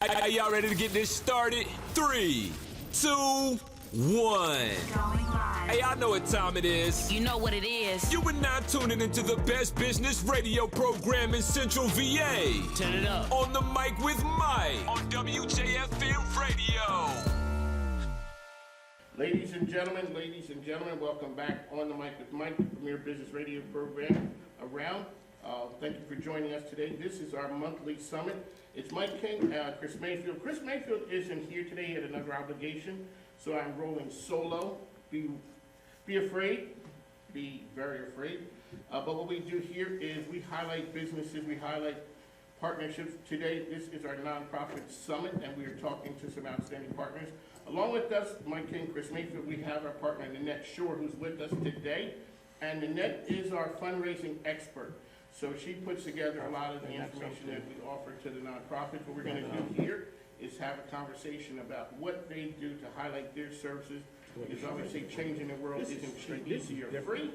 Are y'all ready to get this started? 3, 2, 1. Hey, I know what time it is. You know what it is. You are now tuning into the best business radio program in Central VA. Turn it up. On the mic with Mike on WJFM Radio. Ladies and gentlemen, welcome back on the mic with Mike, the premier business radio program around. Thank you for joining us today. This is our monthly summit. It's Mike King, Chris Mayfield. Chris Mayfield isn't here today. He had another obligation, so I'm rolling solo. Be afraid, be very afraid. But what we do here is we highlight businesses, we highlight partnerships. Today, this is our nonprofit summit, and we are talking to some outstanding partners. Along with us, Mike King, Chris Mayfield, we have our partner, Nanette Shore, who's with us today. And Nanette is our fundraising expert. So she puts together a lot of the information that we offer to the nonprofits. What we're going to do here is have a conversation about what they do to highlight their services. Because obviously changing the world isn't easy or free.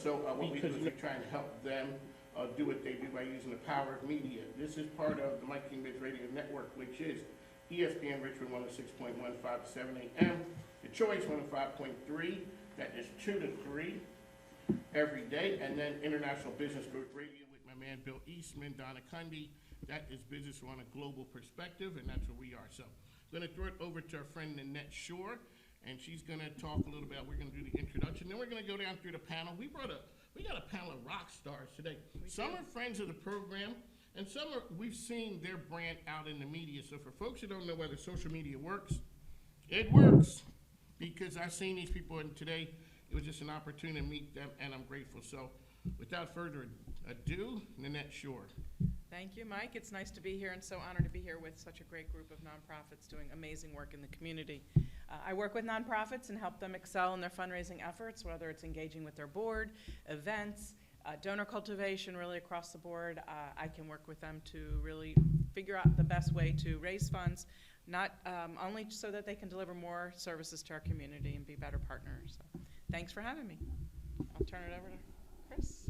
So what we do is we try and help them do what they do by using the power of media. This is part of the Mike King Biz Radio Network, which is ESPN Richmond 106.1, 5 to 7 a.m. The Choice 105.3, that is 2 to 3 every day. And then International Business Group Radio with my man Bill Eastman, Donna Cundy. That is business on a global perspective, and that's where we are. So I'm going to throw it over to our friend Nanette Shore, and she's going to talk a little about, we're going to do the introduction, then we're going to go down through the panel. We got a panel of rock stars today. Some are friends of the program, and some we've seen their brand out in the media. So for folks who don't know whether social media works, it works, because I've seen these people, and today it was just an opportunity to meet them, and I'm grateful. So without further ado, Nanette Shore. Thank you, Mike. It's nice to be here and so honored to be here with such a great group of nonprofits doing amazing work in the community. I work with nonprofits and help them excel in their fundraising efforts, whether it's engaging with their board, events, donor cultivation, really across the board. I can work with them to really figure out the best way to raise funds, not only so that they can deliver more services to our community and be better partners. So, thanks for having me. I'll turn it over to Chris.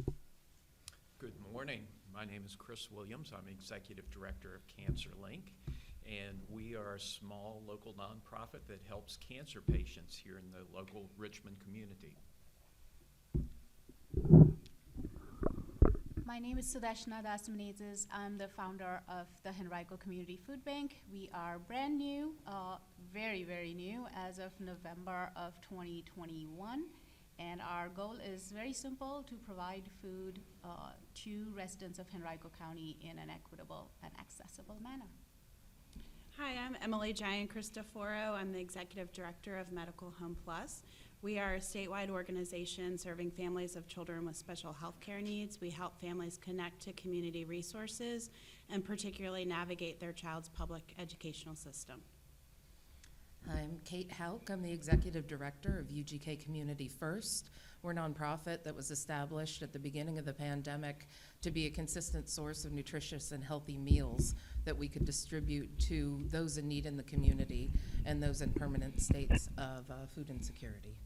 Good morning. My name is Chris Williams. I'm Executive Director of Cancer Link, and we are a small local nonprofit that helps cancer patients here in the local Richmond community. My name is Sudeshna Dasmanizes. I'm the founder of the Henrico Community Food Bank. We are brand new, very, very new, as of November of 2021. And our goal is very simple: to provide food to residents of Henrico County in an equitable and accessible manner. Hi, I'm Emily Giant-Cristoforo. I'm the Executive Director of Medical Home Plus. We are a statewide organization serving families of children with special health care needs. We help families connect to community resources and particularly navigate their child's public educational system. I'm Kate Hauk. I'm the Executive Director of UGK Community First. We're a nonprofit that was established at the beginning of the pandemic to be a consistent source of nutritious and healthy meals that we could distribute to those in need in the community and those in permanent states of food insecurity.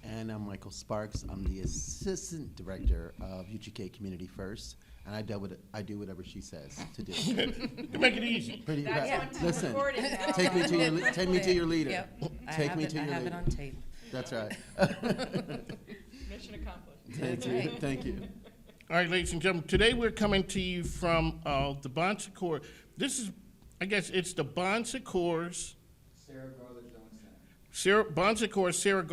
And I'm Michael Sparks. I'm the Assistant Director of UGK Community First, and I do whatever she says to do. To make it easy. Pretty That's right. on Listen, recording now. take me to your leader. Yep. I Take me to have your it leader. on tape. That's right. Mission accomplished. Thank you. Thank you. All right, ladies and gentlemen, today we're coming to you from the Bon Secours. This is, I guess it's the Bon Secours Bon Secours Sarah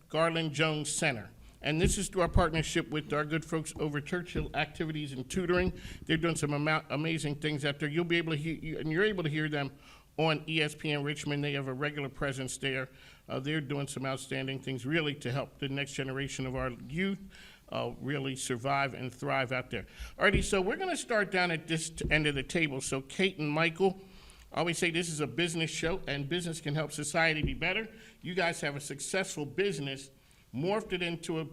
Garland Jones Center. And this is through our partnership with our good folks over at Churchill Activities and Tutoring. They're doing some amazing things out there. You'll be able to hear, and you're able to hear them on ESPN Richmond. They have a regular presence there. They're doing some outstanding things really to help the next generation of our youth really survive and thrive out there. Alrighty, so we're gonna start down at this end of the table. So Kate and Michael, I always say this is a business show, and business can help society be better. You guys have a successful business, morphed it into a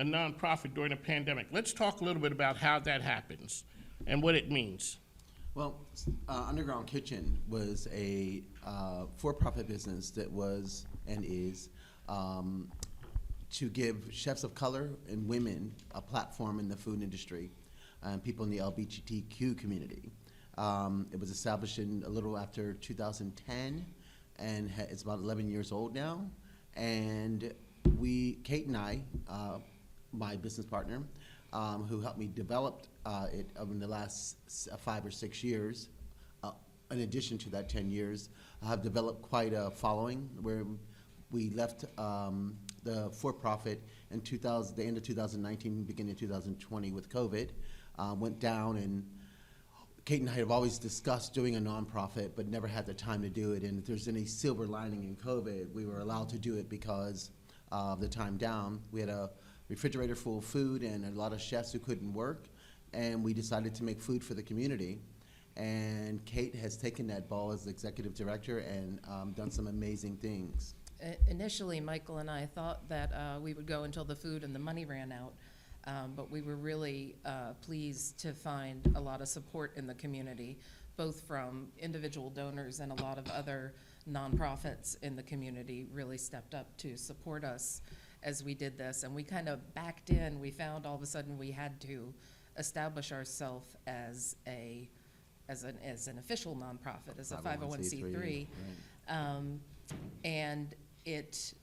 nonprofit during a pandemic. Let's talk a little bit about how that happens and what it means. Well, Underground Kitchen was a for-profit business that was and is to give chefs of color and women a platform in the food industry and people in the LGBTQ community. It was established in a little after 2010, and it's about 11 years old now. And Kate and I, my business partner, who helped me develop it in the last 5 or 6 years, in addition to that 10 years, have developed quite a following where we left the for-profit in the end of 2019, beginning of 2020 with COVID, went down, and Kate and I have always discussed doing a nonprofit, but never had the time to do it. And if there's any silver lining in COVID, we were allowed to do it because of the time down. We had a refrigerator full of food and a lot of chefs who couldn't work, and we decided to make food for the community. And Kate has taken that ball as executive director and done some amazing things. Initially, Michael and I thought that we would go until the food and the money ran out, but we were really pleased to find a lot of support in the community, both from individual donors and a lot of other nonprofits in the community really stepped up to support us as we did this. And we kind of backed in. We found all of a sudden we had to establish ourselves as an official nonprofit, as a 501c3. Right. And it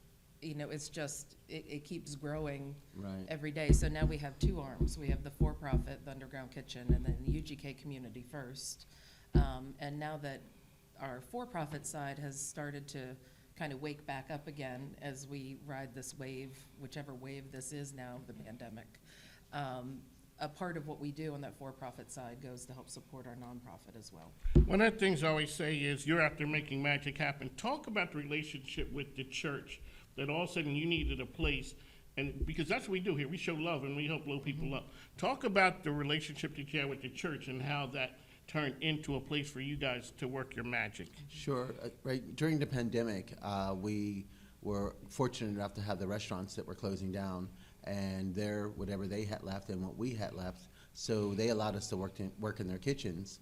keeps growing Right. every day. So now we have two arms. We have the for-profit, the Underground Kitchen, and then the UGK Community First. And now that our for-profit side has started to kind of wake back up again as we ride this wave, whichever wave this is now, the pandemic, a part of what we do on that for-profit side goes to help support our nonprofit as well. One of the things I always say is you're out there making magic happen. Talk about the relationship with the church, that all of a sudden you needed a place, and because that's what we do here. We show love and we help blow people up. Talk about the relationship that you have with the church and how that turned into a place for you guys to work your magic. Sure. Right during the pandemic, we were fortunate enough to have the restaurants that were closing down, and whatever they had left and what we had left, so they allowed us to work in their kitchens.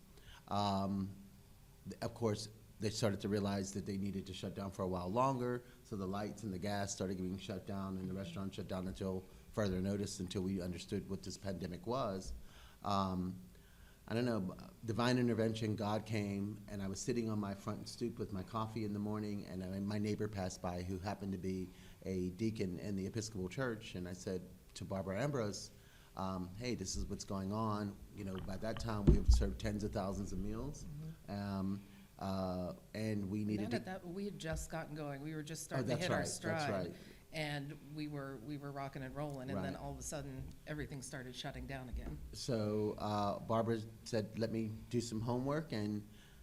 Of course, they started to realize that they needed to shut down for a while longer, so the lights and the gas started getting shut down, and the restaurant shut down until further notice, until we understood what this pandemic was. I don't know, divine intervention, God came, and I was sitting on my front stoop with my coffee in the morning, and my neighbor passed by who happened to be a deacon in the Episcopal Church, and I said to Barbara Ambrose, hey, this is what's going on. You know, by that time we had served tens of thousands of meals, and we needed to. We had just gotten going. We were just starting to hit our stride. That's right. And we were rocking and rolling, and Right. then all of a sudden, everything started shutting down again. So Barbara said, let me do some homework, and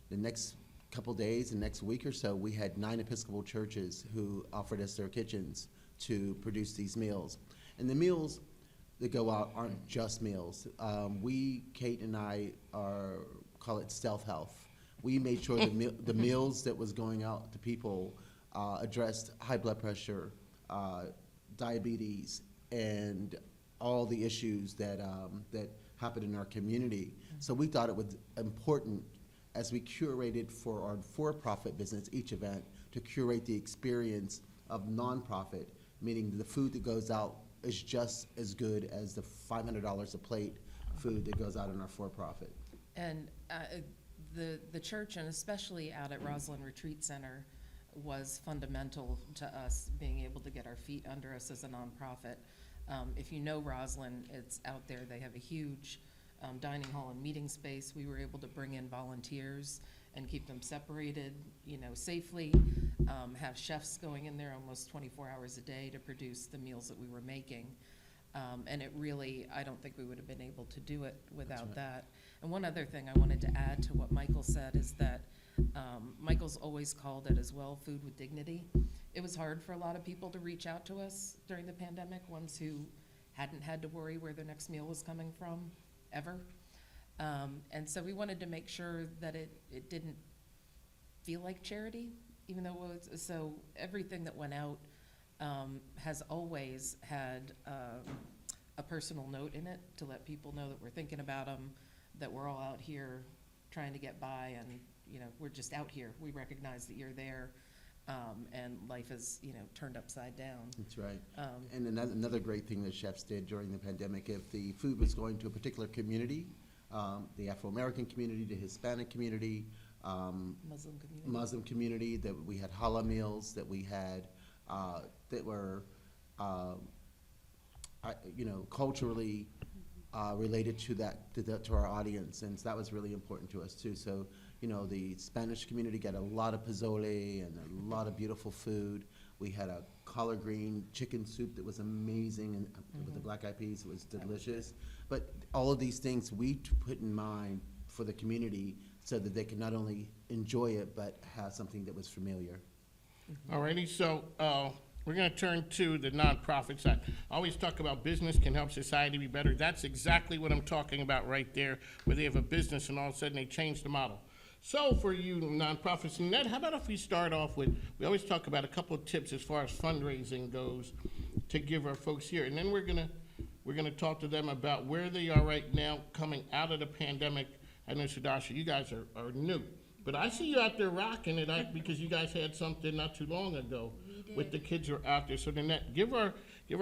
the next couple days, the next week or so, we had 9 Episcopal churches who offered us their kitchens to produce these meals. And the meals that go out aren't just meals. Kate and I call it stealth health. We made sure the meals that was going out to people addressed high blood pressure, diabetes, and all the issues that happen in our community. So we thought it was important, as we curated for our for-profit business each event, to curate the experience of nonprofit, meaning the food that goes out is just as good as the $500 a plate food that goes out in our for-profit. And the church, and especially out at Roslyn Retreat Center, was fundamental to us being able to get our feet under us as a nonprofit. If you know Roslyn, it's out there. They have a huge dining hall and meeting space. We were able to bring in volunteers and keep them separated, safely, have chefs going in there almost 24 hours a day to produce the meals that we were making. And it really, I don't think we would have been able to do it without that. And one other thing I wanted to add to what Michael said is that Michael's always called it as well, food with dignity. It was hard for a lot of people to reach out to us during the pandemic, ones who hadn't had to worry where their next meal was coming from, ever. And so we wanted to make sure that it didn't feel like charity, even though it was, so everything that went out has always had a personal note in it to let people know that we're thinking about them, that we're all out here trying to get by, and we're just out here. We recognize that you're there, and life is turned upside down. That's right. And another great thing that chefs did during the pandemic, if the food was going to a particular community, the Afro-American community, the Hispanic community, Muslim community. Muslim community, that we had challah meals, that we had, that were, culturally related to to our audience, and so that was really important to us too. So, the Spanish community got a lot of pozole and a lot of beautiful food. We had a collard green chicken soup that was amazing, and with the black eyed peas, it was delicious. But all of these things we put in mind for the community so that they could not only enjoy it, but have something that was familiar. Alrighty, so we're going to turn to the nonprofit side. I always talk about business can help society be better. That's exactly what I'm talking about right there, where they have a business and all of a sudden they change the model. So for you nonprofits, Ned, how about if we start off with, we always talk about a couple of tips as far as fundraising goes to give our folks here, and then we're gonna talk to them about where they are right now coming out of the pandemic. I know, Sudasha, you guys are new, but I see you out there rocking it because you guys had something not too long ago with the kids who are out there. So then give our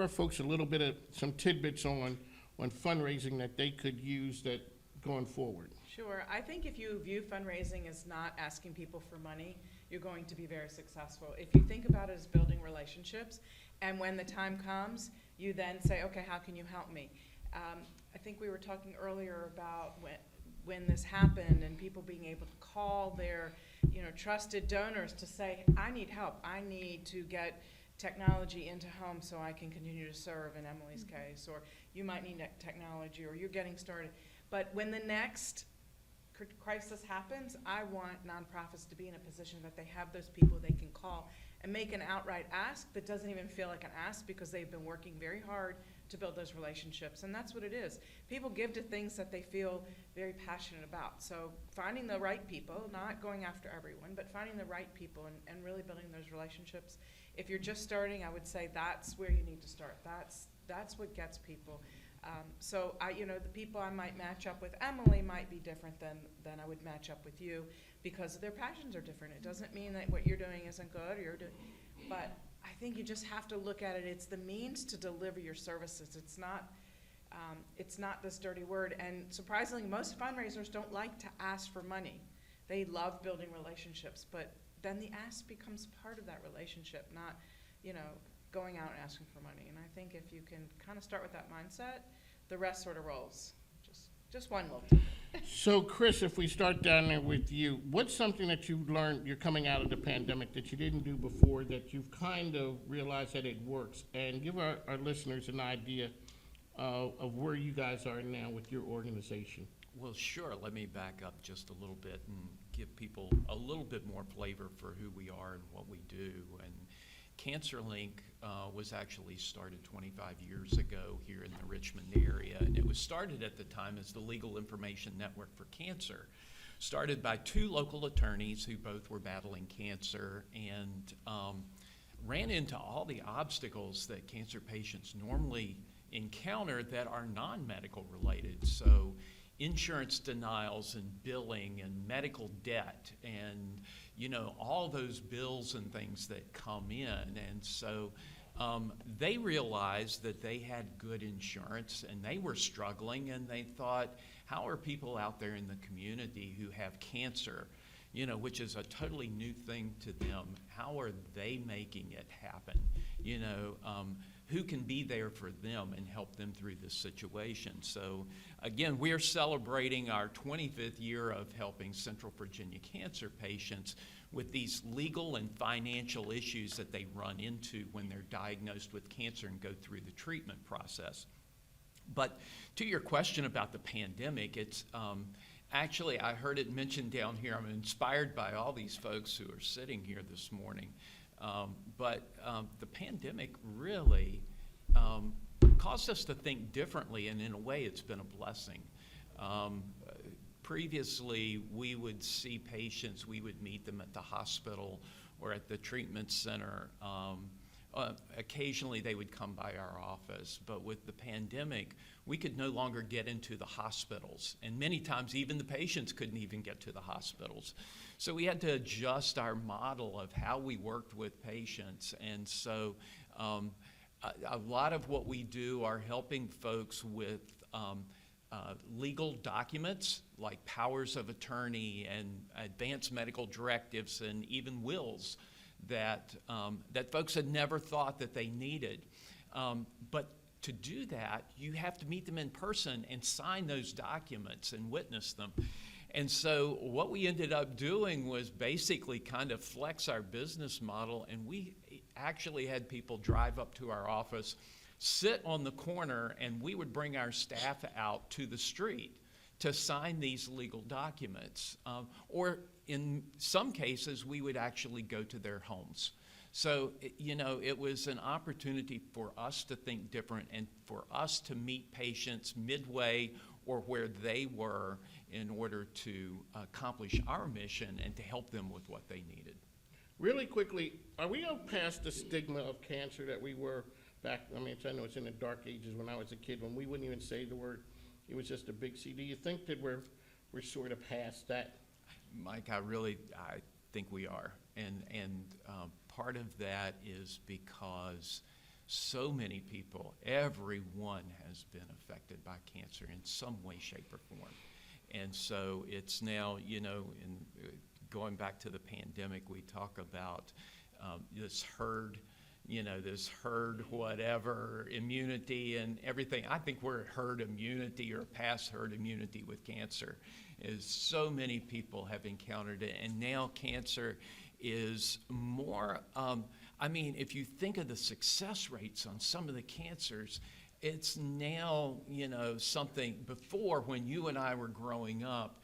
folks a little bit of some tidbits on fundraising that they could use that going forward. Sure. I think if you view fundraising as not asking people for money, you're going to be very successful. If you think about it as building relationships, and when the time comes, you then say, okay, how can you help me? I think we were talking earlier about when this happened and people being able to call their trusted donors to say, I need help. I need to get technology into homes so I can continue to serve in Emily's case, or you might need technology, or you're getting started. But when the next crisis happens, I want nonprofits to be in a position that they have those people they can call and make an outright ask that doesn't even feel like an ask, because they've been working very hard to build those relationships. And that's what it is. People give to things that they feel very passionate about. So finding the right people, not going after everyone, but finding the right people and really building those relationships. If you're just starting, I would say that's where you need to start. That's what gets people. So the people I might match up with Emily might be different than I would match up with you, because their passions are different. It doesn't mean that what you're doing isn't good, but I think you just have to look at it. It's the means to deliver your services. It's not this dirty word. And surprisingly, most fundraisers don't like to ask for money. They love building relationships, but then the ask becomes part of that relationship, not, going out and asking for money. And I think if you can kind of start with that mindset, the rest sort of rolls. Just one little tip. So Chris, if we start down there with you, what's something that you've learned, you're coming out of the pandemic, that you didn't do before, that you've kind of realized that it works? And give our listeners an idea of where you guys are now with your organization. Well, sure. Let me back up just a little bit and give people a little bit more flavor for who we are and what we do. And CancerLink was actually started 25 years ago here in the Richmond area, and it was started at the time as the Legal Information Network for Cancer, started by two local attorneys who both were battling cancer, and ran into all the obstacles that cancer patients normally encounter that are non-medical related. So insurance denials and billing and medical debt and all those bills and things that come in. And so they realized that they had good insurance and they were struggling, and they thought, how are people out there in the community who have cancer, which is a totally new thing to them, how are they making it happen? Who can be there for them and help them through this situation? So again, we're celebrating our 25th year of helping Central Virginia cancer patients with these legal and financial issues that they run into when they're diagnosed with cancer and go through the treatment process. But to your question about the pandemic, it's actually, I heard it mentioned down here. I'm inspired by all these folks who are sitting here this morning. But the pandemic really caused us to think differently, and in a way it's been a blessing. Previously, we would see patients, we would meet them at the hospital or at the treatment center. Occasionally they would come by our office, but with the pandemic, we could no longer get into the hospitals, and many times even the patients couldn't even get to the hospitals. So we had to adjust our model of how we worked with patients, and so a lot of what we do are helping folks with legal documents like powers of attorney and advanced medical directives and even wills that folks had never thought that they needed. But to do that, you have to meet them in person and sign those documents and witness them. And so what we ended up doing was basically kind of flex our business model, and we actually had people drive up to our office, sit on the corner, and we would bring our staff out to the street to sign these legal documents. Or in some cases, we would actually go to their homes. So, it was an opportunity for us to think different and for us to meet patients midway or where they were in order to accomplish our mission and to help them with what they needed. Really quickly, are we out past the stigma of cancer that we were back? I mean, I know it's in the dark ages when I was a kid, when we wouldn't even say the word. It was just a big C. Do you think that we're sort of past that? Mike, I think we are. And part of that is because so many people, everyone has been affected by cancer in some way, shape, or form. And so it's now, going back to the pandemic, we talk about this herd whatever, immunity and everything. I think we're at herd immunity or past herd immunity with cancer. Is so many people have encountered it, and now cancer is more, if you think of the success rates on some of the cancers, it's now, something before when you and I were growing up,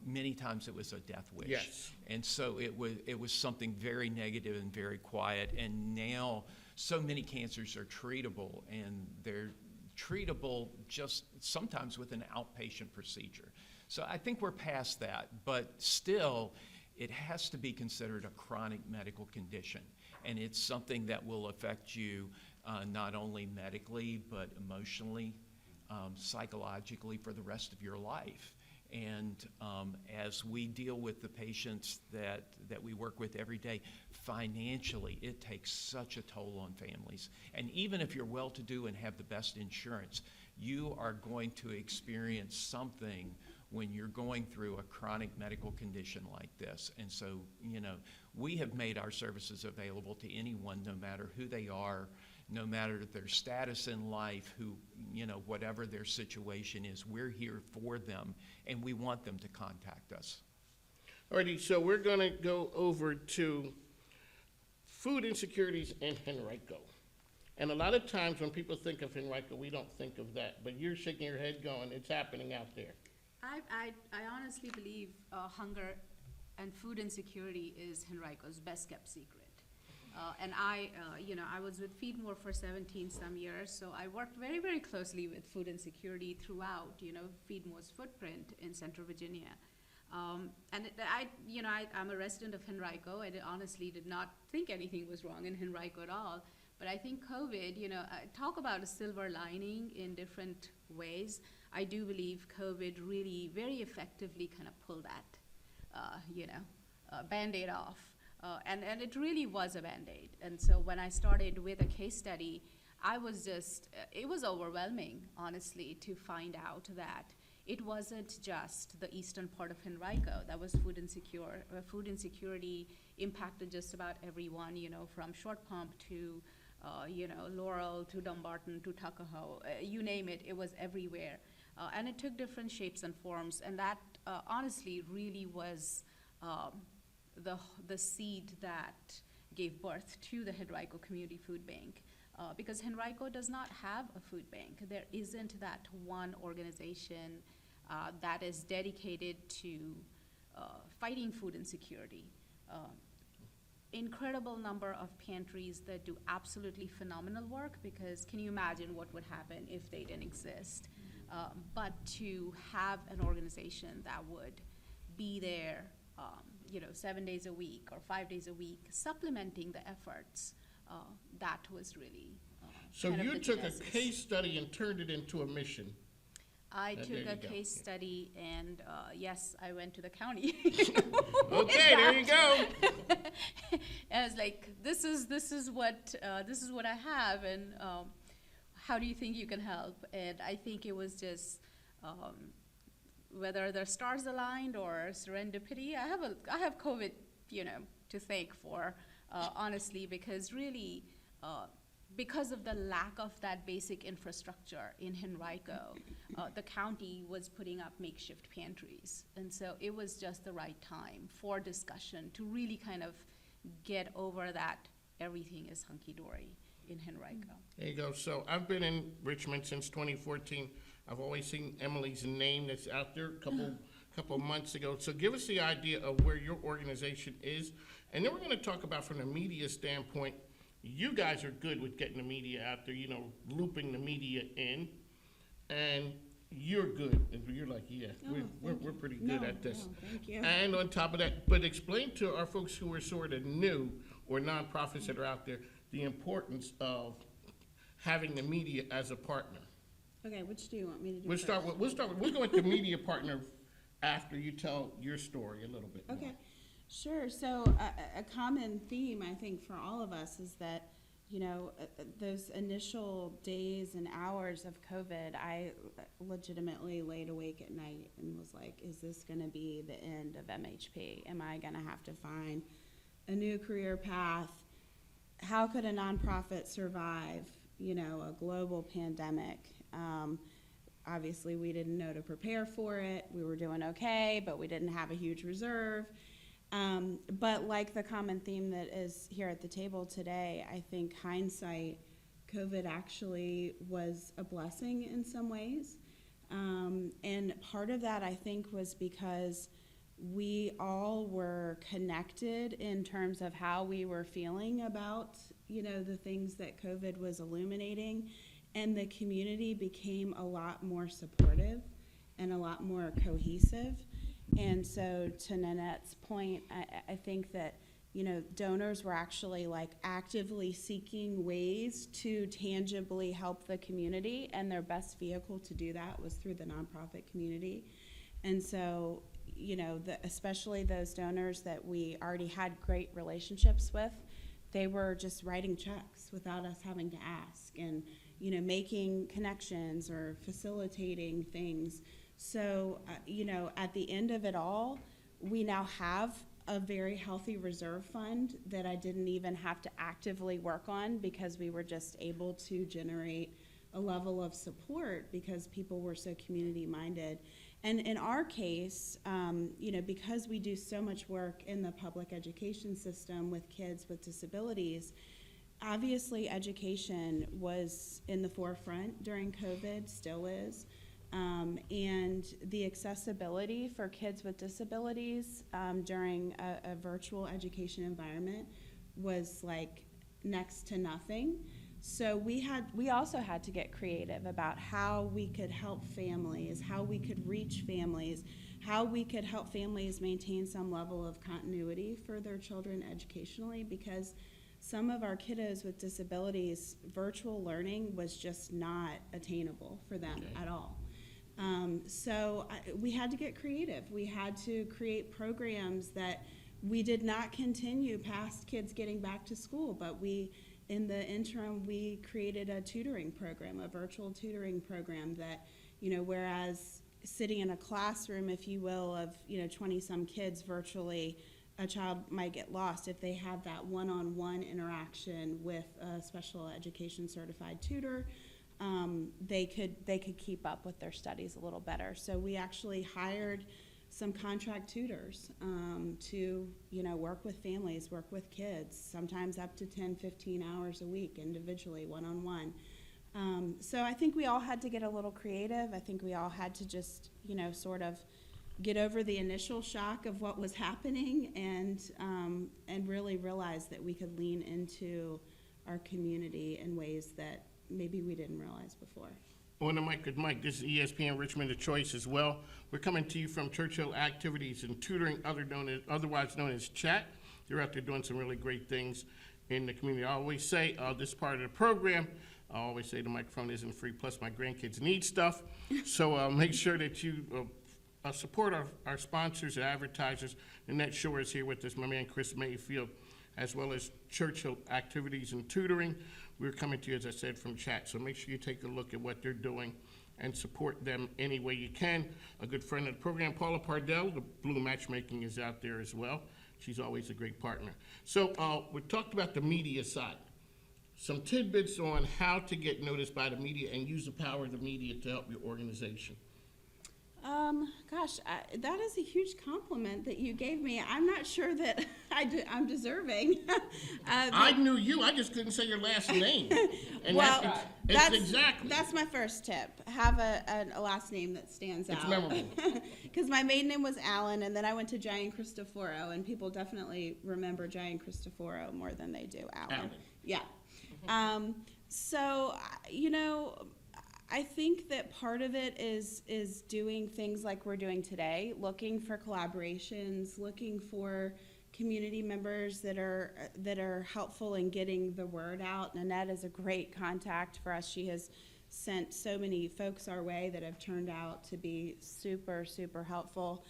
many times it was a death wish. Yes. And so it was something very negative and very quiet. And now so many cancers are treatable, and they're treatable just sometimes with an outpatient procedure. So I think we're past that, but still it has to be considered a chronic medical condition. And it's something that will affect you not only medically, but emotionally, psychologically for the rest of your life. And as we deal with the patients that we work with every day, financially, it takes such a toll on families. And even if you're well-to-do and have the best insurance, you are going to experience something when you're going through a chronic medical condition like this. And so, we have made our services available to anyone, no matter who they are, no matter their status in life, whatever their situation is. We're here for them, and we want them to contact us. Alrighty, so we're going to go over to food insecurities in Henrico. And a lot of times when people think of Henrico, we don't think of that. But you're shaking your head going, it's happening out there. I honestly believe hunger and food insecurity is Henrico's best kept secret. And I was with Feed More for 17 some years, so I worked very, very closely with food insecurity throughout, Feed More's footprint in Central Virginia. I'm a resident of Henrico. I honestly did not think anything was wrong in Henrico at all. But I think COVID, talk about a silver lining in different ways. I do believe COVID really very effectively kind of pulled that, Band-Aid off. And it really was a Band-Aid. And so when I started with a case study, it was overwhelming, honestly, to find out that it wasn't just the eastern part of Henrico that was food insecure. Food insecurity impacted just about everyone, from Short Pump to, Laurel to Dumbarton to Tuckahoe, you name it, it was everywhere. And it took different shapes and forms, and that honestly really was the seed that gave birth to the Henrico Community Food Bank. Because Henrico does not have a food bank. There isn't that one organization that is dedicated to fighting food insecurity. Incredible number of pantries that do absolutely phenomenal work, because can you imagine what would happen if they didn't exist? But to have an organization that would be there 7 days a week or 5 days a week, supplementing the efforts, that was really So kind of you the took genesis. a case study and turned it into a mission. I There took you a go. case study, and yes, I went to the county. Okay, there you go. And I was like, this is what I have, and how do you think you can help? And I think it was just whether the stars aligned or serendipity. I have COVID, to thank for, honestly, because really, because of the lack of that basic infrastructure in Henrico, the county was putting up makeshift pantries. And so it was just the right time for discussion to really kind of get over that everything is hunky-dory in Henrico. There you go. So I've been in Richmond since 2014. I've always seen Emily's name that's out there a couple months ago. So give us the idea of where your organization is. And then we're going to talk about from the media standpoint. You guys are good with getting the media out there, looping the media in. And you're good. And you're like, yeah, we're pretty good at this. No, thank you. And on top of that, but explain to our folks who are sort of new or nonprofits that are out there the importance of having the media as a partner. Okay, which do you want me to do We'll first? we'll go with the media partner after you tell your story a little bit more. Okay, sure. So a common theme, I think, for all of us is that, those initial days and hours of COVID, I legitimately laid awake at night and was like, is this going to be the end of MHP? Am I going to have to find a new career path? How could a nonprofit survive, a global pandemic? Obviously, we didn't know to prepare for it. We were doing okay, but we didn't have a huge reserve. But like the common theme that is here at the table today, I think hindsight, COVID actually was a blessing in some ways. And part of that, I think, was because we all were connected in terms of how we were feeling about, the things that COVID was illuminating. And the community became a lot more supportive and a lot more cohesive. And so to Nanette's point, I think that, donors were actually actively seeking ways to tangibly help the community, and their best vehicle to do that was through the nonprofit community. And so, especially those donors that we already had great relationships with, they were just writing checks without us having to ask, and making connections or facilitating things. So, at the end of it all, we now have a very healthy reserve fund that I didn't even have to actively work on because we were just able to generate a level of support because people were so community-minded. And in our case, because we do so much work in the public education system with kids with disabilities, obviously education was in the forefront during COVID, still is. And the accessibility for kids with disabilities during a virtual education environment was next to nothing. So we also had to get creative about how we could help families, how we could reach families, how we could help families maintain some level of continuity for their children educationally, because some of our kiddos with disabilities, virtual learning was just not attainable for them at all. So we had to get creative. We had to create programs that we did not continue past kids getting back to school, but in the interim, we created a tutoring program, a virtual tutoring program that, whereas sitting in a classroom, if you will, of, 20-some kids virtually, a child might get lost. If they have that one-on-one interaction with a special education certified tutor, they could keep up with their studies a little better. So we actually hired some contract tutors to work with families, work with kids, sometimes up to 10, 15 hours a week individually, one-on-one. So I think we all had to get a little creative. I think we all had to just, sort of get over the initial shock of what was happening and really realize that we could lean into our community in ways that maybe we didn't realize before. On the mic with Mike, this is ESPN Richmond, The Choice as well. We're coming to you from Churchill Activities and Tutoring, otherwise known as Chat. They're out there doing some really great things in the community. I always say, this part of the program, I always say the microphone isn't free, plus my grandkids need stuff. So make sure that you support our sponsors and advertisers. Annette Shore is here with us, my man Chris Mayfield, as well as Churchill Activities and Tutoring. We're coming to you, as I said, from Chat, so make sure you take a look at what they're doing and support them any way you can. A good friend of the program, Paula Pardell, the Blue Matchmaking, is out there as well. She's always a great partner. So we talked about the media side. Some tidbits on how to get noticed by the media and use the power of the media to help your organization. Gosh, that is a huge compliment that you gave me. I'm not sure that I'm deserving. I knew you, I just couldn't say your last name. And Well, exactly. That's my first tip. Have a last name that stands out. It's memorable. Because my maiden name was Allen, and then I went to Giant Cristoforo, and people definitely remember Giant Cristoforo more than they do Allen. Yeah. So, you know, I think that part of it is doing things like we're doing today, looking for collaborations, looking for community members that are helpful in getting the word out. Nanette is a great contact for us. She has sent so many folks our way that have turned out to be super, super helpful.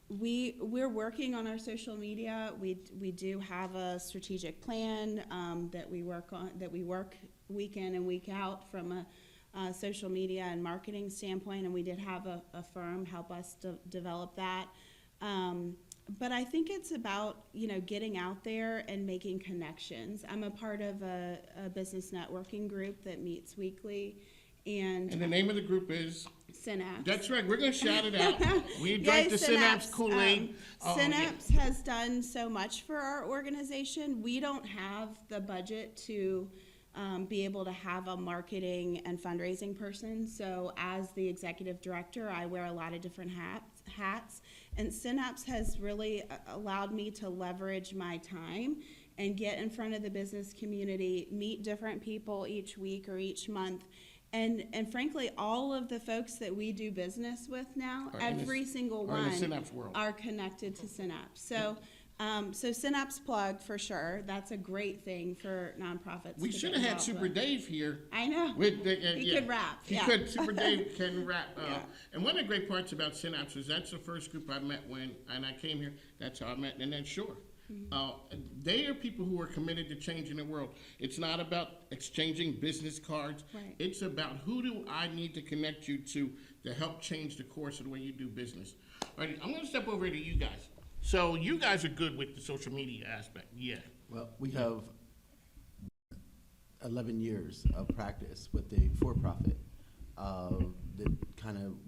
We're working on our social media. We do have a strategic plan that we work week in and week out from a social media and marketing standpoint, and we did have a firm help us develop that. But I think it's about, you know, getting out there and making connections. I'm a part of a business networking group that meets weekly, and the name of the group is? Synapse. That's right, we're gonna shout it out. We drank the Synapse Kool-Aid. Synapse has done so much for our organization. We don't have the budget to be able to have a marketing and fundraising person. So as the executive director, I wear a lot of different hats. And Synapse has really allowed me to leverage my time and get in front of the business community, meet different people each week or each month. And frankly, all of the folks that we do business with now, every single one are connected to Synapse. So, so Synapse plug for sure. That's a great thing for nonprofits. We should have had Super Dave here. I know. He could rap. He could. Super Dave can rap. And one of the great parts about Synapse is that's the first group I met and I came here. That's how I met. And then Sure. They are people who are committed to changing the world. It's not about exchanging business cards. Right. It's about who do I need to connect you to help change the course of the way you do business. All right, I'm going to step over to you guys. So you guys are good with the social media aspect, yeah. Well, we have 11 years of practice with the for-profit.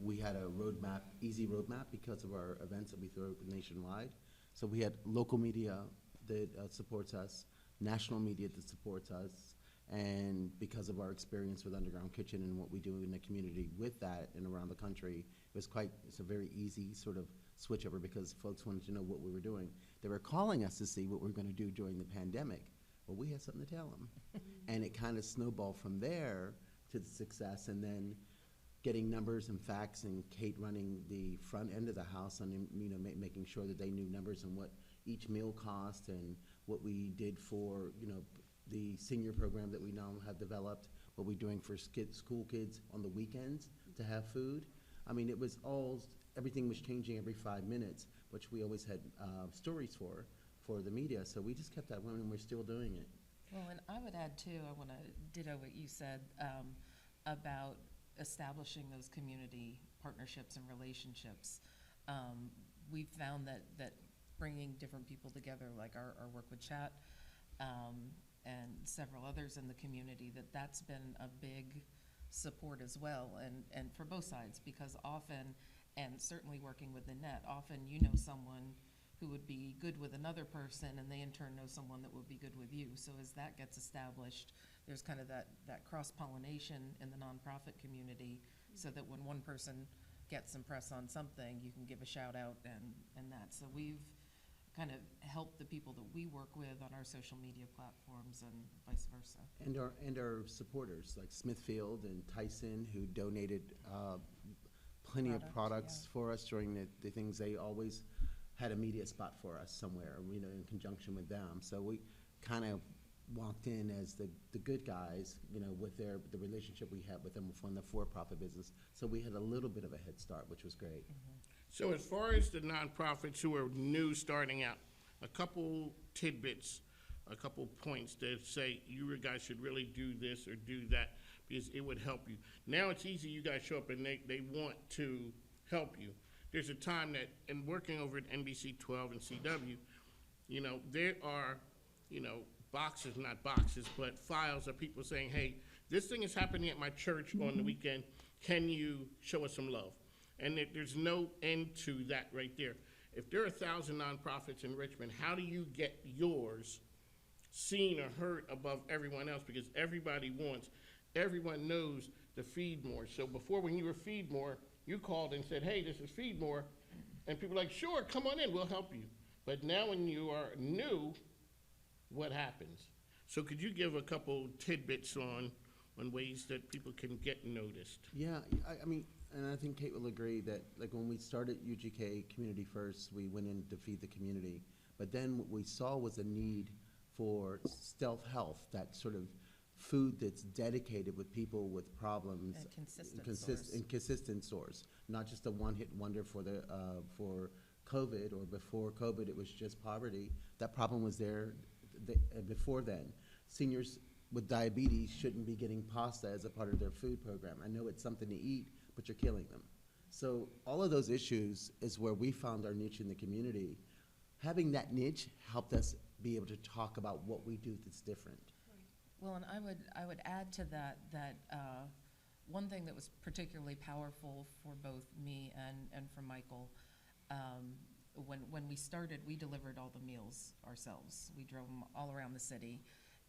We had a roadmap, easy roadmap, because of our events that we throw nationwide. So we had local media that supports us, national media that supports us, and because of our experience with Underground Kitchen and what we do in the community with that and around the country, it's a very easy sort of switch over because folks wanted to know what we were doing. They were calling us to see what we were going to do during the pandemic. Well, we had something to tell them. And it kind of snowballed from there to the success, and then getting numbers and facts, and Kate running the front end of the house and, you know, making sure that they knew numbers and what each meal cost and what we did for, you know, the senior program that we now have developed, what we're doing for school kids on the weekends to have food. I mean, everything was changing every 5 minutes, which we always had stories for the media. So we just kept that going, and we're still doing it. Well, and I would add too, I want to ditto what you said about establishing those community partnerships and relationships. We've found that bringing different people together, like our work with Chat and several others in the community, that's been a big support as well, and for both sides, because often, and certainly working with Nanette, often you know someone who would be good with another person, and they in turn know someone that would be good with you. So as that gets established, there's kind of that cross-pollination in the nonprofit community, so that when one person gets some press on something, you can give a shout out and that. So we've kind of helped the people that we work with on our social media platforms and vice versa. And our supporters, like Smithfield and Tyson, who donated plenty of products for us during the things. They always had a media spot for us somewhere, you know, in conjunction with them. So we kind of walked in as the good guys, you know, with the relationship we had with them from the for-profit business. So we had a little bit of a head start, which was great. Mm-hmm. So as far as the nonprofits who are new starting out, a couple tidbits, a couple points that say you guys should really do this or do that, because it would help you. Now it's easy, you guys show up and they want to help you. There's a time that, in working over at NBC 12 and CW, you know, there are, you know, boxes, not boxes, but files of people saying, hey, this thing is happening at my church on the weekend, can you show us some love? And there's no end to that right there. If there are 1,000 nonprofits in Richmond, how do you get yours seen or heard above everyone else? Because everyone knows the Feed More. So before, when you were Feed More, you called and said, hey, this is Feed More, and people were like, sure, come on in, we'll help you. But now when you are new, what happens? So could you give a couple tidbits on ways that people can get noticed? Yeah, I mean, and I think Kate will agree that, like, when we started UGK Community First, we went in to feed the community. But then what we saw was a need for stealth health, that sort of food that's dedicated with people with problems. A consistent and consistent source, not just a one-hit wonder for COVID, or before COVID, it was just poverty. That problem was there before then. Seniors with diabetes shouldn't be getting pasta as a part of their food program. I know it's something to eat, but you're killing them. So all of those issues is where we found our niche in the community. Having that niche helped us be able to talk about what we do that's different. Well, and I would add to that one thing that was particularly powerful for both me and for Michael, when we started, we delivered all the meals ourselves. We drove them all around the city,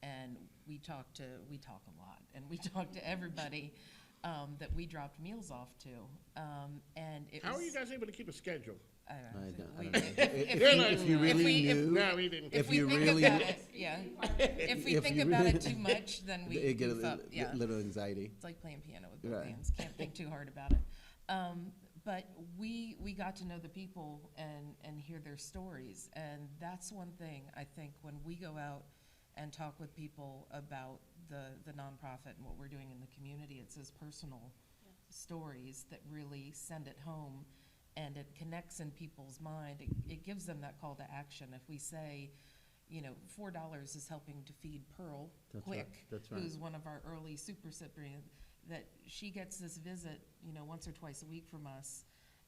and we talk a lot, and we talked to everybody that we dropped meals off to. And How are you guys able to keep a schedule? I don't know. I don't know. If you really knew, No, we didn't. If we you think really- about it, yeah. If we If think you about really- it too much, then we it get goof up. Yeah. a little anxiety. It's like playing piano with both Right. hands. Can't think too hard about it. But we got to know the people and hear their stories. And that's one thing, I think, when we go out and talk with people about the nonprofit and what we're doing in the community, it's those personal stories that really send it home, and it connects in people's mind. It gives them that call to action. If we say, you know, $4 is helping to feed Pearl That's right. Quick, That's right. who's one of our early super recipients, that she gets this visit, you know, once or twice a week from us,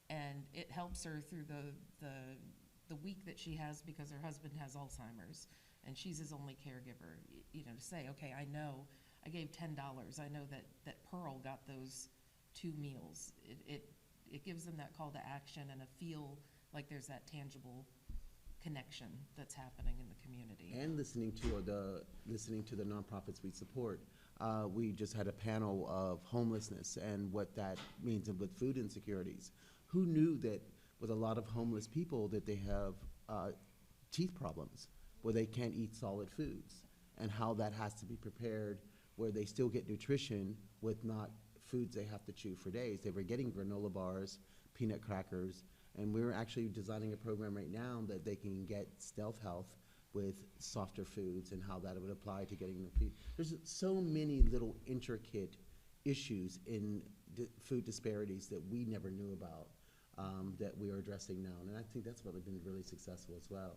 and it helps her through the week that she has because her husband has Alzheimer's, and she's his only caregiver. You know, to say, okay, I know I gave $10. I know that Pearl got those 2 meals. It gives them that call to action and a feel like there's that tangible connection that's happening in the community. And listening to the nonprofits we support. We just had a panel of homelessness and what that means with food insecurities. Who knew that with a lot of homeless people that they have teeth problems where they can't eat solid foods, and how that has to be prepared where they still get nutrition with not foods they have to chew for days. They were getting granola bars, peanut crackers, and we're actually designing a program right now that they can get stealth health with softer foods and how that would apply to getting the feed. There's so many little intricate issues in food disparities that we never knew about that we are addressing now. And I think that's what been really successful as well.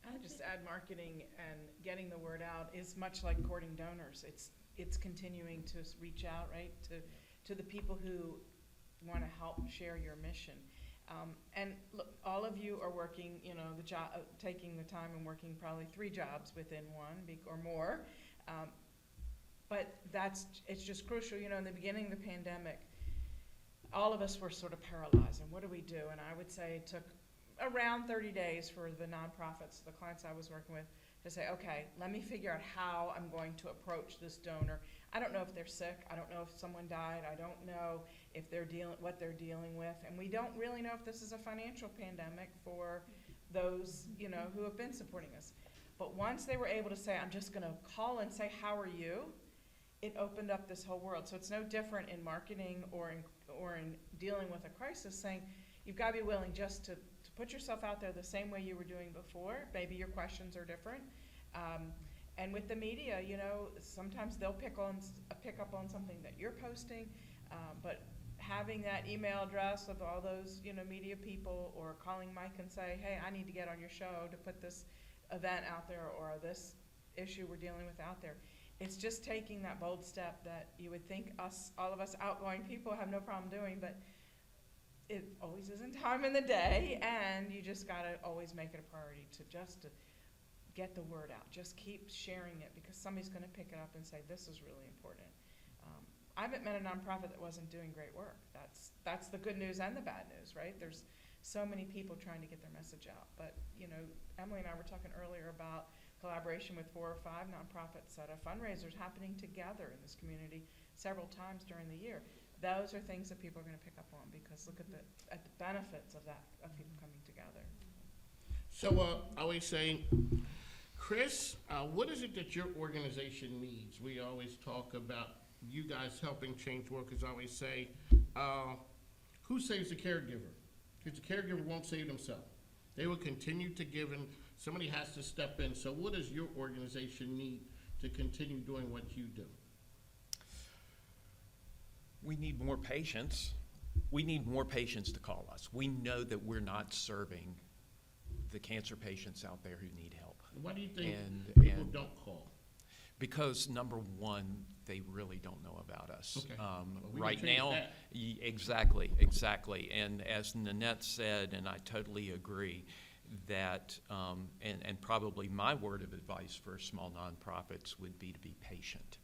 I would just add, marketing and getting the word out is much like courting donors. It's continuing to reach out, right, to the people who want to help share your mission. And look, all of you are working, you know, taking the time and working probably 3 jobs within one or more. But it's just crucial. You know, in the beginning of the pandemic, all of us were sort of paralyzed. And what do we do? And I would say it took around 30 days for the nonprofits, the clients I was working with, to say, okay, let me figure out how I'm going to approach this donor. I don't know if they're sick. I don't know if someone died. I don't know if what they're dealing with. And we don't really know if this is a financial pandemic for those, you know, who have been supporting us. But once they were able to say, I'm just going to call and say, how are you? It opened up this whole world. So it's no different in marketing or in dealing with a crisis, saying you've got to be willing just to put yourself out there the same way you were doing before. Maybe your questions are different. And with the media, you know, sometimes they'll pick up on something that you're posting, but having that email address of all those, you know, media people, or calling Mike and say, hey, I need to get on your show to put this event out there or this issue we're dealing with out there. it's just taking that bold step that you would think all of us outgoing people have no problem doing, but it always isn't time in the day, and you just gotta always make it a priority to get the word out. Just keep sharing it, because somebody's gonna pick it up and say, this is really important. I haven't met a nonprofit that wasn't doing great work. That's the good news and the bad news, right? There's so many people trying to get their message out. But, you know, Emily and I were talking earlier about collaboration with 4 or 5 nonprofits that have fundraisers happening together in this community several times during the year. Those are things that people are going to pick up on, because look at the benefits of that, of people coming together. So I always say, Chris, what is it that your organization needs? We always talk about you guys helping change workers. I always say, who saves the caregiver? Because the caregiver won't save themselves. They will continue to give, and somebody has to step in. So what does your organization need to continue doing what you do? We need more patients. We need more patients to call us. We know that we're not serving the cancer patients out there who need help. Why do you think people don't call? Because number one, they really don't know about us. Okay. Well, we right can change now, that. exactly. And as Nanette said, and I totally agree, that, and probably my word of advice for small nonprofits would be to be patient.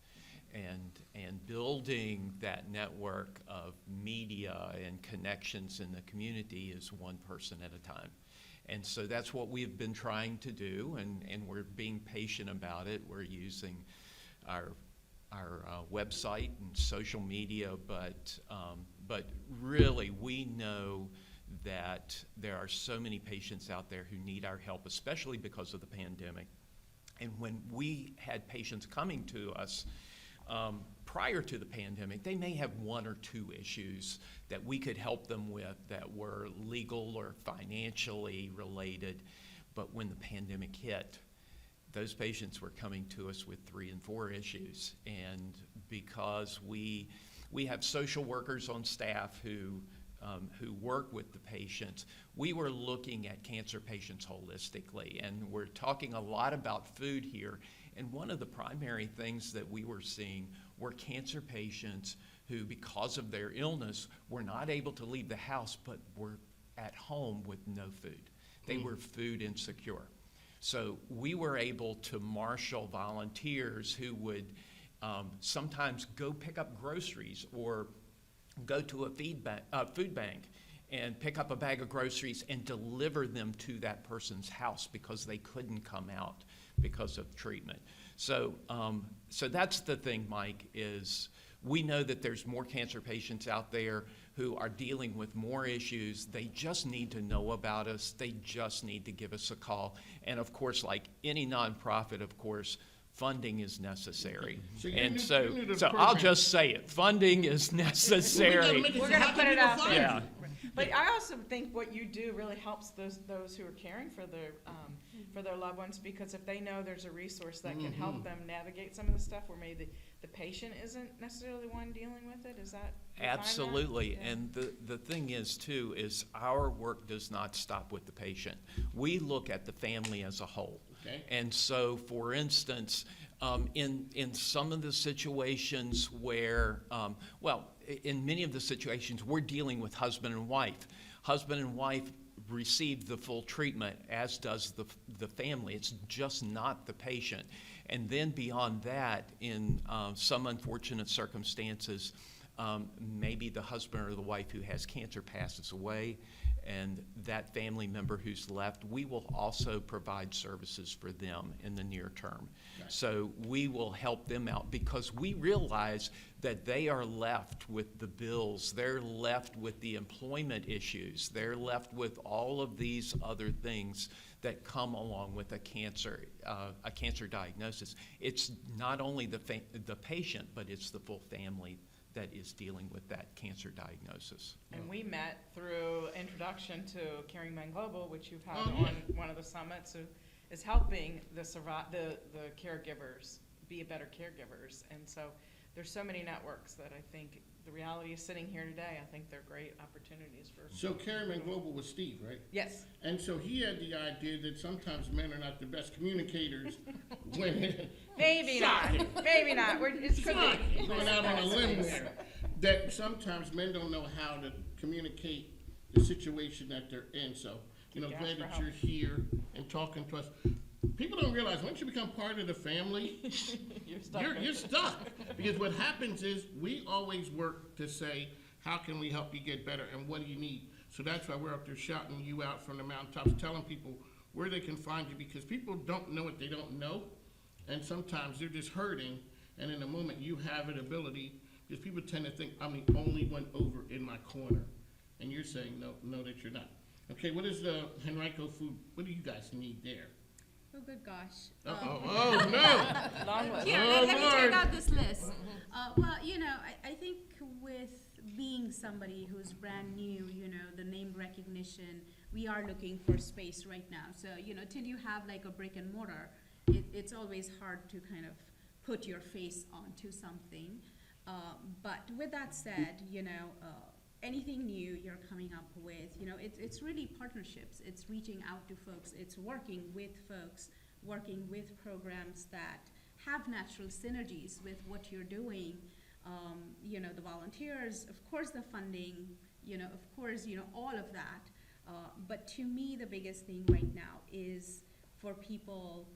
And building that network of media and connections in the community is one person at a time. And so that's what we've been trying to do, and we're being patient about it. We're using our website and social media, but really we know that there are so many patients out there who need our help, especially because of the pandemic. And when we had patients coming to us prior to the pandemic, they may have 1 or 2 issues that we could help them with that were legal or financially related. But when the pandemic hit, those patients were coming to us with 3 and 4 issues. And because we have social workers on staff who work with the patients, we were looking at cancer patients holistically. And we're talking a lot about food here. And one of the primary things that we were seeing were cancer patients who, because of their illness, were not able to leave the house, but were at home with no food. They were food insecure. So we were able to marshal volunteers who would sometimes go pick up groceries or go to a food bank and pick up a bag of groceries and deliver them to that person's house because they couldn't come out because of treatment. So that's the thing, Mike, is we know that there's more cancer patients out there who are dealing with more issues. They just need to know about us. They just need to give us a call. And of course, like any nonprofit, of course, funding is necessary. So I'll just say it. Funding is necessary. We're going to put it out there. Yeah. But I also think what you do really helps those who are caring for their loved ones, because if they know there's a resource that can help them navigate some of the stuff where maybe the patient isn't necessarily the one dealing with it, is that? Absolutely. Yeah. And the thing is, too, is our work does not stop with the patient. We look at the family as a whole. Okay. And so, for instance, in some of the situations where, in many of the situations, we're dealing with husband and wife. Husband and wife receive the full treatment, as does the family. It's just not the patient. And then beyond that, in some unfortunate circumstances, maybe the husband or the wife who has cancer passes away, and that family member who's left, we will also provide services for them in the near term. Right. So we will help them out because we realize that they are left with the bills, they're left with the employment issues, they're left with all of these other things that come along with a cancer diagnosis. It's not only the patient, but it's the full family that is dealing with that cancer diagnosis. And we met through introduction to Caring Men Global, which you've had on one of the summits, who is helping the caregivers be better caregivers. And so there's so many networks that I think the reality is sitting here today, I think they're great opportunities for. So Carryman Global was Steve, right? Yes. And so he had the idea that sometimes men are not the best communicators when. Maybe not, maybe not, it's could be. Going out on a limb there. That sometimes men don't know how to communicate the situation that they're in, so, you know, Keep glad asking that for you're here and talking to us. People don't realize, once you become part of the family, You're stuck. you're stuck. Because what happens is, we always work to say, how can we help you get better, and what do you need? So that's why we're up there shouting you out from the mountaintops, telling people where they can find you, because people don't know what they don't know, and sometimes they're just hurting, and in a moment you have an ability, because people tend to think, I'm the only one over in my corner, and you're saying, no, that you're not. Okay, what is the Henrico food, what do you guys need there? Oh, good gosh. Oh, no! Long list. Here, Oh, let me Lord. check out this list. Well, you know, I think with being somebody who's brand new, you know, the name recognition, we are looking for space right now. So, you know, till you have like a brick and mortar, it's always hard to kind of put your face onto something. But with that said, you know, anything new you're coming up with, you know, it's really partnerships. It's reaching out to folks. It's working with folks, working with programs that have natural synergies with what you're doing. You know, the volunteers, of course, the funding, you know, of course, you know, all of that. But to me, the biggest thing right now is for people,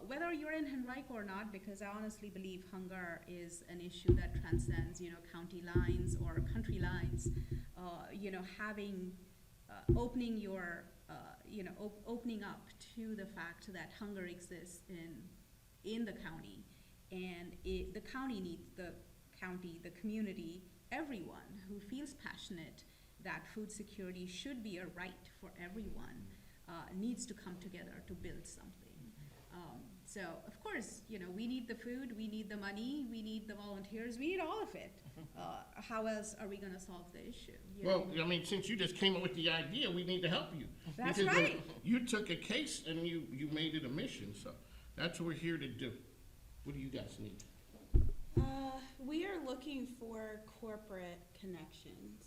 whether you're in Henrico or not, because I honestly believe hunger is an issue that transcends, you know, county lines or country lines. You know, having, opening your, you know, opening up to the fact that hunger exists in the county, and the county needs the county, the community, everyone who feels passionate that food security should be a right for everyone, needs to come together to build something. So, of course, you know, we need the food, we need the money, we need the volunteers, we need all of it. How else are we gonna solve the issue? You Well, know? I mean, since you just came up with the idea, we need to help you. That's Because right. You took a case and you made it a mission, so that's what we're here to do. What do you guys need? We are looking for corporate connections.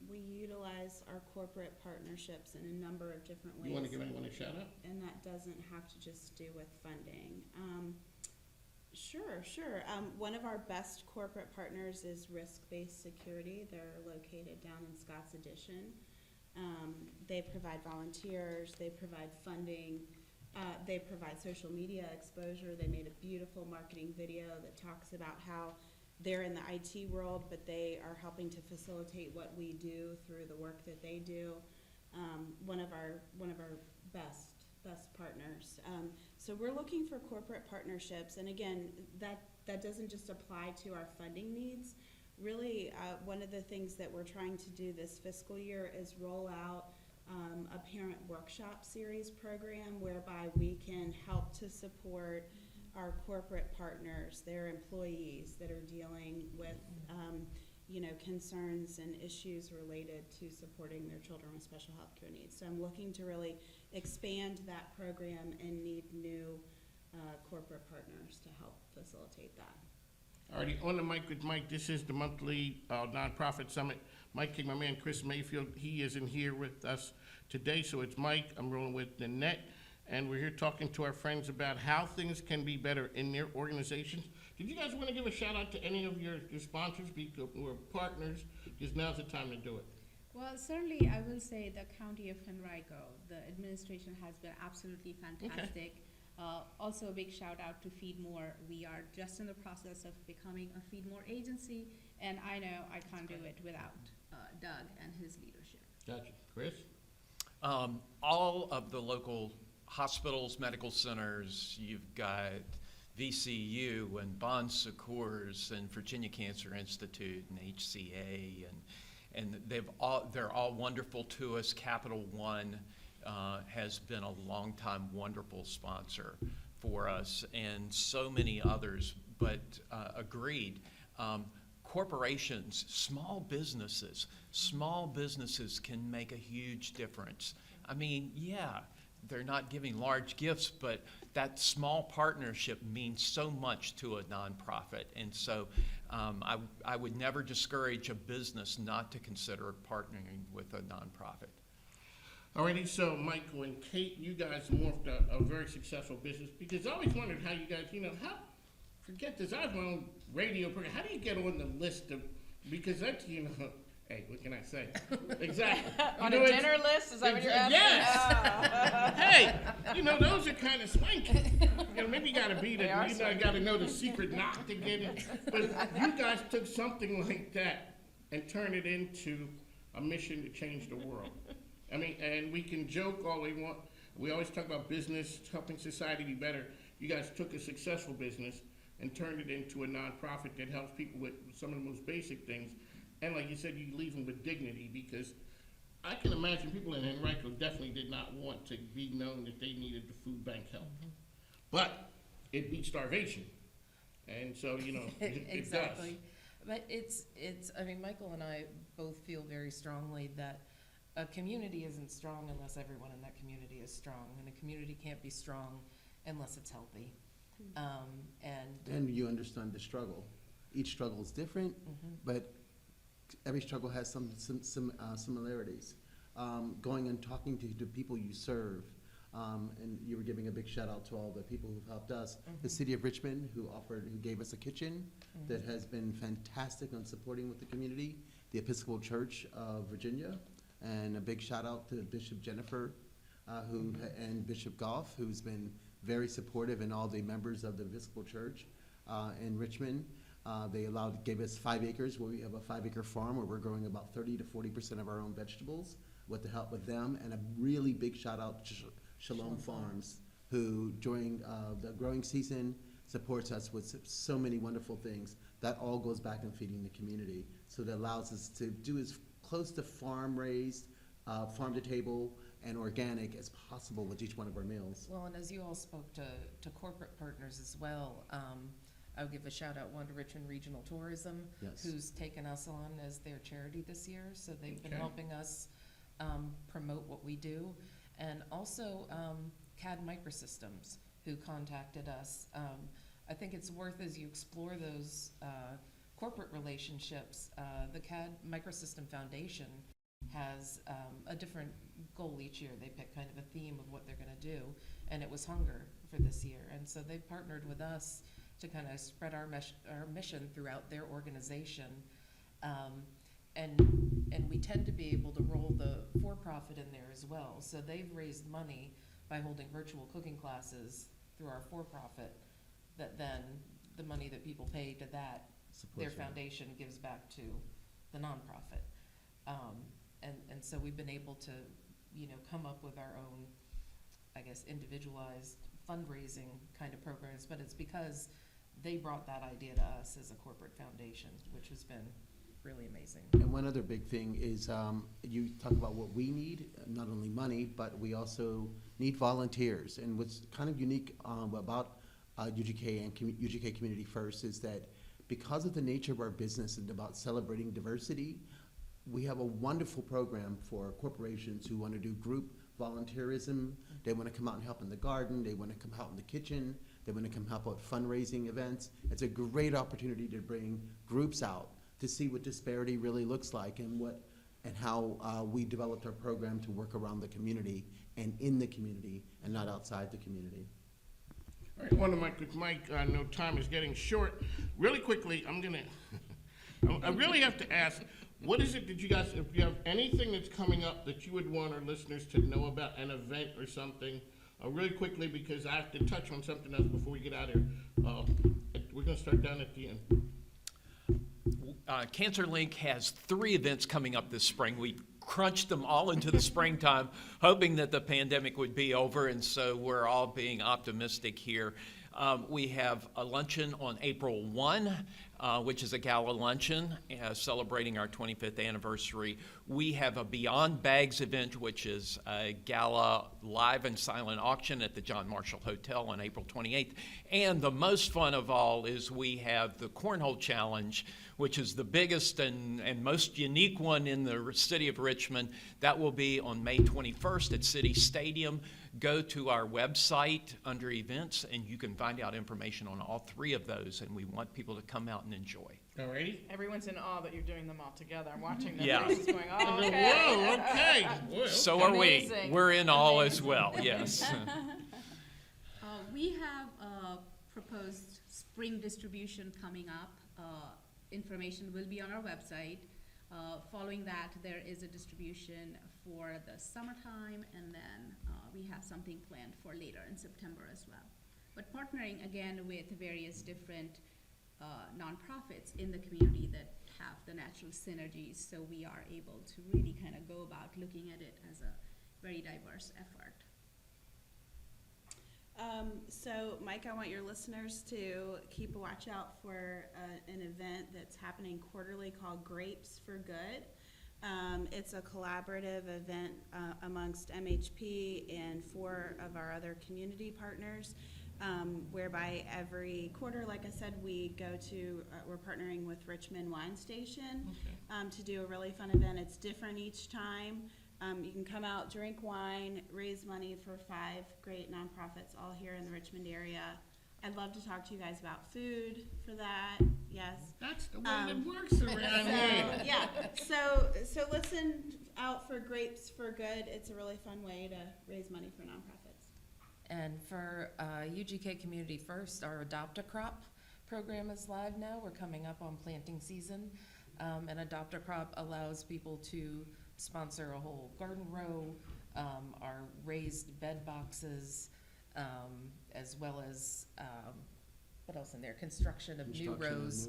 We utilize our corporate partnerships in a number of different ways. You wanna give anyone a shout out? And that doesn't have to just do with funding. Sure. One of our best corporate partners is Risk-Based Security. They're located down in Scotts Addition. They provide volunteers, they provide funding, they provide social media exposure. They made a beautiful marketing video that talks about how they're in the IT world, but they are helping to facilitate what we do through the work that they do. One of our best partners. So we're looking for corporate partnerships, and again, that doesn't just apply to our funding needs. Really, one of the things that we're trying to do this fiscal year is roll out a parent workshop series program whereby we can help to support our corporate partners, their employees that are dealing with you know, concerns and issues related to supporting their children with special health care needs. So I'm looking to really expand that program and need new corporate partners to help facilitate that. Alrighty, on the mic with Mike, this is the monthly nonprofit summit. Mike King, my man Chris Mayfield, he isn't here with us today, so it's Mike. I'm rolling with Nanette, and we're here talking to our friends about how things can be better in their organizations. Did you guys want to give a shout out to any of your sponsors or partners? Because now's the time to do it. Well, certainly I will say the County of Henrico, the administration has been absolutely fantastic. Also a big shout out to Feed More. We are just in the process of becoming a Feed More agency, and I know I can't do it without Doug and his leadership. Gotcha. Chris? All of the local hospitals, medical centers, you've got VCU and Bon Secours and Virginia Cancer Institute and HCA, and they're all wonderful to us. Capital One has been a long-time wonderful sponsor for us, and so many others, but agreed. Corporations, small businesses can make a huge difference. I mean, yeah, they're not giving large gifts, but that small partnership means so much to a nonprofit. And so I would never discourage a business not to consider partnering with a nonprofit. Alrighty, so Michael and Kate, you guys morphed a very successful business, because I always wondered how you guys, forget this, I have my own radio program, how do you get on the list of, because that's, hey, what can I say? Exactly. On a dinner list, is that what you're asking? Yes! Hey, those are kind of swanky. Maybe you gotta gotta know the secret knock to get it. But you guys took something like that and turned it into a mission to change the world. And we can joke all we want. We always talk about business, helping society be better. You guys took a successful business and turned it into a nonprofit that helps people with some of the most basic things. And like you said, you leave them with dignity, because I can imagine people in Henrico definitely did not want to be known that they needed the food bank help. Mm-hmm. But it beat starvation. And so, it Exactly. does. But it's, Michael and I both feel very strongly that a community isn't strong unless everyone in that community is strong, and a community can't be strong unless it's healthy. And you understand the struggle. Each struggle is different, but every struggle has some similarities. Going and talking to the people you serve, and you were giving a big shout out to all the people who've helped us. The city of Richmond, who gave us a kitchen that has been fantastic on supporting with the community. The Episcopal Church of Virginia, and a big shout out to Bishop Jennifer, and Bishop Goff, who's been very supportive, and all the members of the Episcopal Church in Richmond. They gave us 5 acres, where we have a 5-acre farm where we're growing about 30 to 40% of our own vegetables with the help of them. And a really big shout out to Shalom Farms, who during the growing season supports us with so many wonderful things. That all goes back in feeding the community. So that allows us to do as close to farm raised, farm to table, and organic as possible with each one of our meals. Well, and as you all spoke to corporate partners as well, I would give a shout out to Richmond Regional Tourism, Yes. who's taken us on as their charity this year. So they've been Okay. helping us promote what we do. And also CAD Microsystems, who contacted us. I think it's worth, as you explore those corporate relationships, the CAD Microsystem Foundation has a different goal each year. They pick kind of a theme of what they're going to do, and it was hunger for this year. And so they partnered with us to kind of spread our mission throughout their organization. And we tend to be able to roll the for-profit in there as well. So they've raised money by holding virtual cooking classes through our for-profit, that then the money that people pay to that, their foundation gives back to the nonprofit. And so we've been able to, come up with our own, I guess, individualized fundraising kind of programs, but it's because they brought that idea to us as a corporate foundation, which has been really amazing. And one other big thing is, you talk about what we need, not only money, but we also need volunteers. And what's kind of unique about UGK and UGK Community First is that because of the nature of our business and about celebrating diversity, we have a wonderful program for corporations who want to do group volunteerism. They want to come out and help in the garden. They want to come help in the kitchen. They want to come help out fundraising events. It's a great opportunity to bring groups out to see what disparity really looks like, and how we developed our program to work around the community and in the community and not outside the community. All right, on to Mike with Mike. I know time is getting short. Really quickly, I really have to ask, what is it that you guys, if you have anything that's coming up that you would want our listeners to know about, an event or something, really quickly, because I have to touch on something else before we get out of here. We're going to start down at the end. CancerLink has 3 events coming up this spring. We crunched them all into the springtime, hoping that the pandemic would be over, and so we're all being optimistic here. We have a luncheon on April 1, which is a gala luncheon celebrating our 25th anniversary. We have a Beyond Bags event, which is a gala live and silent auction at the John Marshall Hotel on April 28th. And the most fun of all is we have the Cornhole Challenge, which is the biggest and most unique one in the city of Richmond. That will be on May 21st at City Stadium. go to our website under events, and you can find out information on all three of those, and we want people to come out and enjoy. All righty? Everyone's in awe that you're doing them all together. I'm watching their Yeah. faces going, oh, Whoa, okay. okay. Boy, So are we. Amazing. We're in awe as well, yes. We have a proposed spring distribution coming up. Information will be on our website. Following that, there is a distribution for the summertime, and then we have something planned for later in September as well. But partnering again with various different nonprofits in the community that have the natural synergies, so we are able to really kind of go about looking at it as a very diverse effort. So, Mike, I want your listeners to keep a watch out for an event that's happening quarterly called Grapes for Good. It's a collaborative event amongst MHP and 4 of our other community partners, whereby every quarter, like I said, we go to, we're partnering with Richmond Wine Station to do a really fun event. It's different each time. You can come out, drink wine, raise money for 5 great nonprofits all here in the Richmond area. I'd love to talk to you guys about food for that. Yes. That's the way it works around here. Yeah. So listen out for Grapes for Good. It's a really fun way to raise money for nonprofits. And for UGK Community First, our Adopt a Crop program is live now. We're coming up on planting season. And Adopt a Crop allows people to sponsor a whole garden row, our raised bed boxes, as well as, what else in there? Construction of new rows.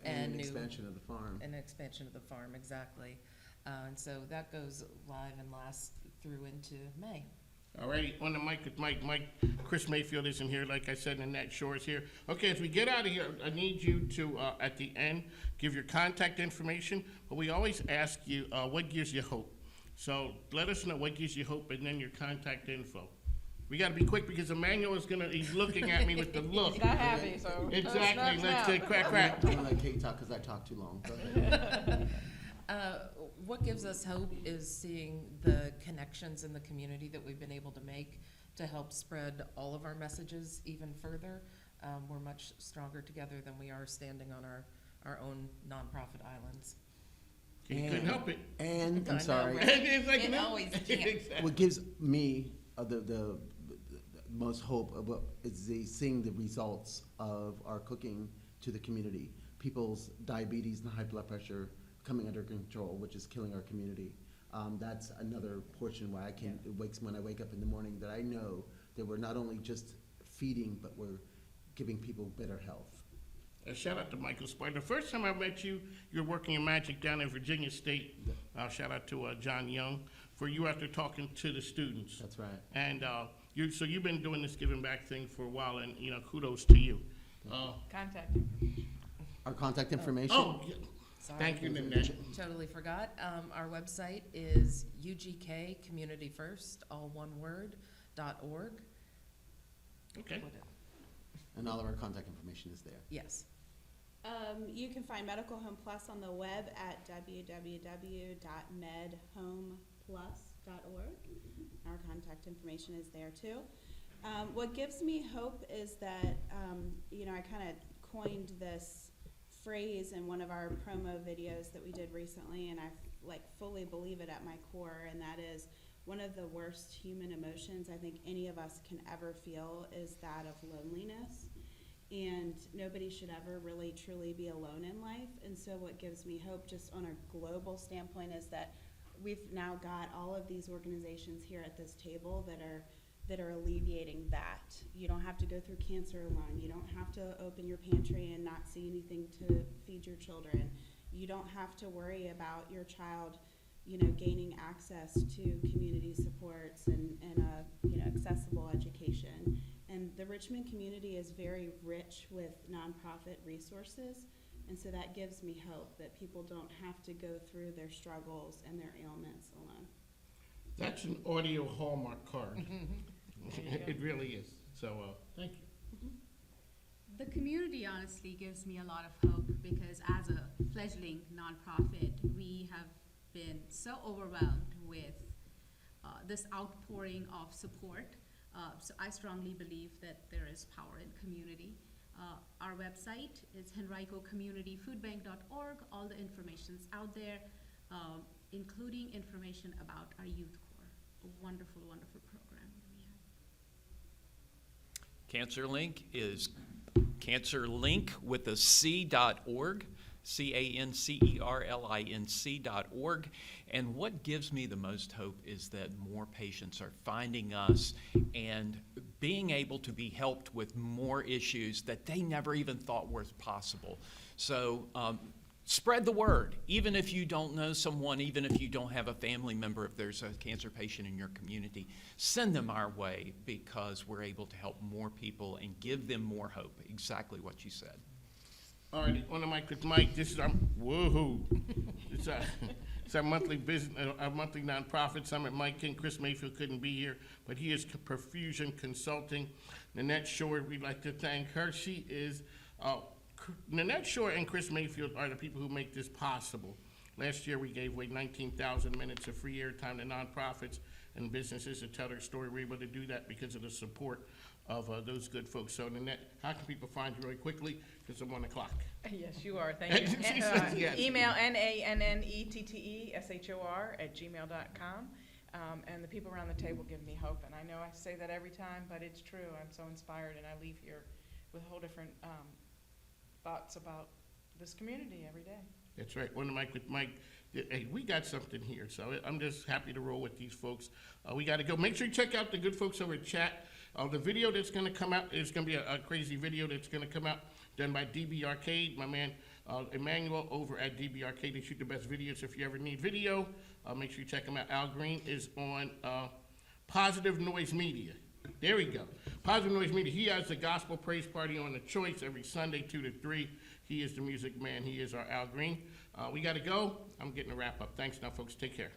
And new- expansion of the farm. And expansion of the farm, exactly. And so that goes live and lasts through into May. All righty, on the mic with Mike. Chris Mayfield isn't here, like I said, and Nat Shore is here. Okay, as we get out of here, I need you to, at the end, give your contact information, but we always ask you, what gives you hope? So let us know what gives you hope, and then your contact info. We gotta be quick, because Emmanuel is he's looking at me with the look. He's not happy, so. Exactly, let's say say crack. I'm gonna let Kate talk because I talk too long. Go ahead. What gives us hope is seeing the connections in the community that we've been able to make to help spread all of our messages even further. We're much stronger together than we are standing on our own nonprofit islands. You couldn't help it. And, I I'm know, sorry, right? It's like, It no. always can't. what gives me the most hope is seeing the results of our cooking to the community. People's diabetes and high blood pressure coming under control, which is killing our community. That's another portion where when I wake up in the morning, that I know that we're not only just feeding, but we're giving people better health. Shout out to Michael Spider. The first time I met you, you were working in Magic down in Virginia State. Shout out to John Young for you after talking to the students. That's right. And so you've been doing this giving back thing for a while, and kudos to you. Contact. Our contact information. Oh, yeah. Sorry. Thank you, Nanette. Totally forgot. Our website is UGKCommunityFirst, all one word, .org. Okay. What- And all of our contact information is there. Yes. You can find Medical Home Plus on the web at www.medhomeplus.org. Our contact information is there too. What gives me hope is that, I kind of coined this phrase in one of our promo videos that we did recently, and I fully believe it at my core, and that is one of the worst human emotions I think any of us can ever feel is that of loneliness. And nobody should ever really truly be alone in life. And so what gives me hope just on a global standpoint is that we've now got all of these organizations here at this table that are alleviating that. You don't have to go through cancer alone. You don't have to open your pantry and not see anything to feed your children. You don't have to worry about your child gaining access to community supports and accessible education. And the Richmond community is very rich with nonprofit resources, and so that gives me hope that people don't have to go through their struggles and their ailments alone. That's an audio Hallmark card. It really is. So, thank you. The community honestly gives me a lot of hope because as a fledgling nonprofit, we have been so overwhelmed with this outpouring of support So I strongly believe that there is power in community. Our website is henricocommunityfoodbank.org. All the information's out there, including information about our youth corps, a wonderful, wonderful program that we have. CancerLink is CancerLink with a C.org, CancerLinc.org. And what gives me the most hope is that more patients are finding us and being able to be helped with more issues that they never even thought were possible. So spread the word. Even if you don't know someone, even if you don't have a family member, if there's a cancer patient in your community, send them our way, because we're able to help more people and give them more hope. Exactly what you said. All right, on the mic with Mike. This is our woohoo. It's our monthly business, our monthly nonprofit summit. Mike King, Chris Mayfield couldn't be here, but he is Perfusion Consulting. Nanette Shore, we'd like to thank her. She is Nanette Shore and Chris Mayfield are the people who make this possible. Last year, we gave away 19,000 minutes of free airtime to nonprofits and businesses to tell their story. We're able to do that because of the support of those good folks. So, Nanette, how can people find you really quickly? Because I'm on the clock. Yes, you are. Thank you. She says yes. Email NANNETTE@shor@gmail.com. And the people around the table give me hope. And I know I say that every time, but it's true. I'm so inspired, and I leave here with a whole different thoughts about this community every day. That's right. On the mic with Mike. Hey, we got something here, so I'm just happy to roll with these folks. We got to go. Make sure you check out the good folks over at chat. The video that's going to come out is going to be a crazy video that's going to come out done by DB Arcade. My man Emmanuel over at DB Arcade. They shoot the best videos. If you ever need video, make sure you check them out. Al Green is on Positive Noise Media. There we go. Positive Noise Media. He has the Gospel Praise Party on The Choice every Sunday, 2 to 3. He is the music man. He is our Al Green. We got to go. I'm getting a wrap up. Thanks now, folks. Take care.